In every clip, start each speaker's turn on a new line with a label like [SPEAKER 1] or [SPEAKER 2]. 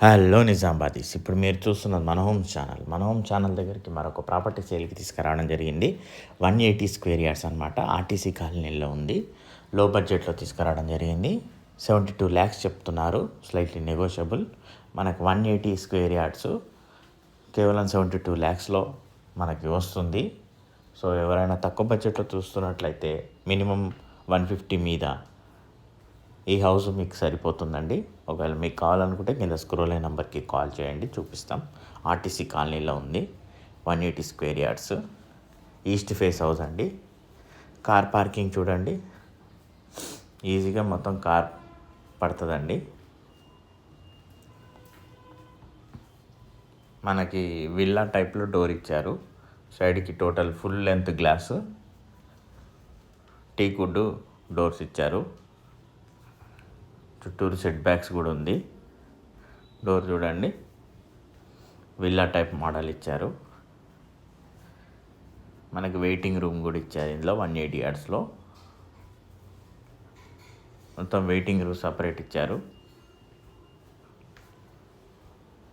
[SPEAKER 1] Hello నిజామాబాదీస్. ఇప్పుడు మీరు చూస్తున్నది మన హోమ్ ఛానల్. మన హోమ్ ఛానల్ దగ్గరికి మరొక ప్రాపర్టీ సేల్కి తీసుకురావడం జరిగింది. 180 స్క్వేర్ యార్డ్స్ అనమాట. ఆర్టీసీ కాలనీలో ఉంది. లో బడ్జెట్లో తీసుకురావడం జరిగింది. 72 lakhs చెప్తున్నారు, స్లైట్లీ నెగోషియబుల్. మనకు 180 స్క్వేర్ యార్డ్స్ కేవలం 72 lakhsలో మనకి వస్తుంది. సో ఎవరైనా తక్కువ బడ్జెట్లో చూస్తున్నట్లయితే మినిమం 150 మీద ఈ హౌస్ మీకు సరిపోతుందండి. ఒకవేళ మీకు కావాలనుకుంటే కింద స్క్రోల్ అయిన నెంబర్కి కాల్ చేయండి, చూపిస్తాం. ఆర్టీసీ కాలనీలో ఉంది. 180 square yards, east face house అండి. కార్ పార్కింగ్ చూడండి, ఈజీగా మొత్తం కార్ పడుతుందండి. మనకి విల్లా టైప్లో డోర్ ఇచ్చారు. సైడ్కి total full length glass, టీకుడ్ doors ఇచ్చారు. చుట్టూరు సెట్ బ్యాక్స్ కూడా ఉంది. డోర్ చూడండి, విల్లా టైప్ మోడల్ ఇచ్చారు. మనకి వెయిటింగ్ రూమ్ కూడా ఇచ్చారు ఇందులో 180 yardsలో. మొత్తం వెయిటింగ్ రూమ్ సపరేట్ ఇచ్చారు.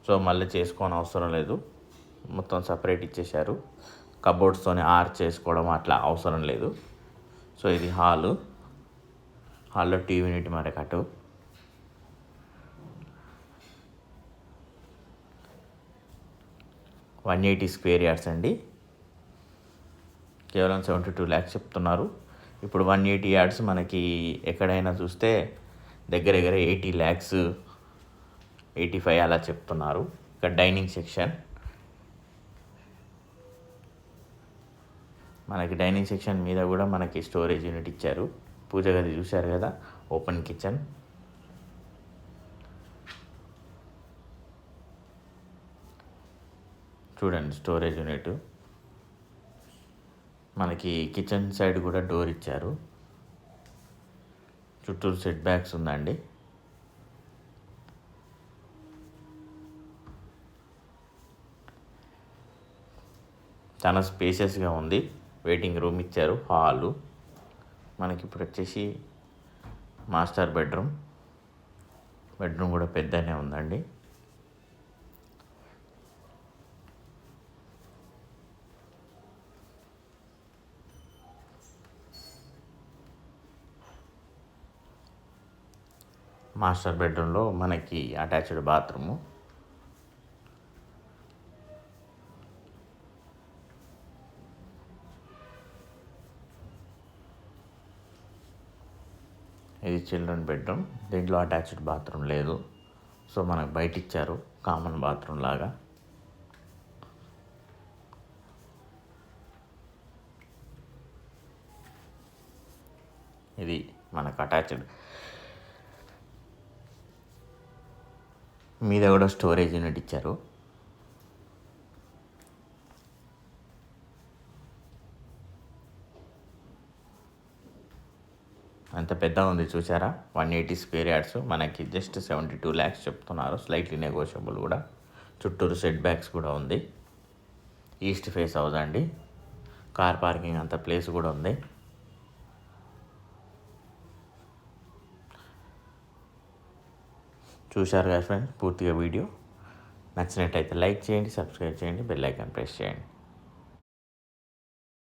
[SPEAKER 1] సో మళ్ళీ చేసుకోని అవసరం లేదు, మొత్తం సపరేట్ ఇచ్చేశారు. కబోర్డ్స్తోనే ఆర్చ్ చేసుకోవడం అట్లా అవసరం లేదు. సో ఇది హాల్లో టీవీ యూనిట్ మరొకటు. వన్ 180 స్క్వేర్ యార్డ్స్ అండి, కేవలం 72 lakhs చెప్తున్నారు. ఇప్పుడు 180 yards మనకి ఎక్కడైనా చూస్తే దగ్గర 80 lakhs 85 అలా చెప్తున్నారు. ఇక్కడ డైనింగ్ సెక్షన్, మనకి డైనింగ్ సెక్షన్ మీద కూడా మనకి స్టోరేజ్ యూనిట్ ఇచ్చారు. పూజ గది చూశారు కదా, ఓపెన్ కిచెన్. చూడండి స్టోరేజ్ యూనిట్. మనకి కిచెన్ సైడ్ కూడా డోర్ ఇచ్చారు. చుట్టూరు సెట్ బ్యాక్స్ ఉందండి. చాలా స్పేషియస్గా ఉంది. వెయిటింగ్ రూమ్ ఇచ్చారు. హాలు మనకి ఇప్పుడు వచ్చేసి మాస్టర్ బెడ్రూమ్ కూడా పెద్దనే ఉందండి. మాస్టర్ బెడ్రూమ్లో మనకి అటాచ్డ్ బాత్రూము. ఇది చిల్డ్రన్ బెడ్రూమ్, దీంట్లో అటాచ్డ్ బాత్రూమ్ లేదు. సో మనకు బయట ఇచ్చారు కామన్ బాత్రూమ్ లాగా. ఇది మనకు అటాచ్డ్. మీద కూడా స్టోరేజ్ యూనిట్ ఇచ్చారు. అంత పెద్ద ఉంది చూసారా. 180 స్క్వేర్ యార్డ్స్ మనకి జస్ట్ 72 lakhs చెప్తున్నారు, స్లైట్లీ నెగోషియబుల్ కూడా. చుట్టూరు సెట్ బ్యాక్స్ కూడా ఉంది. ఈస్ట్ ఫేస్ హౌస్ అండి. కార్ పార్కింగ్ అంత ప్లేస్ కూడా ఉంది. చూశారు కదా ఫ్రెండ్స్ పూర్తిగా వీడియో. నచ్చినట్టయితే లైక్ చేయండి, సబ్స్క్రైబ్ చేయండి, బెల్ ఐకాన్ ప్రెస్ చేయండి.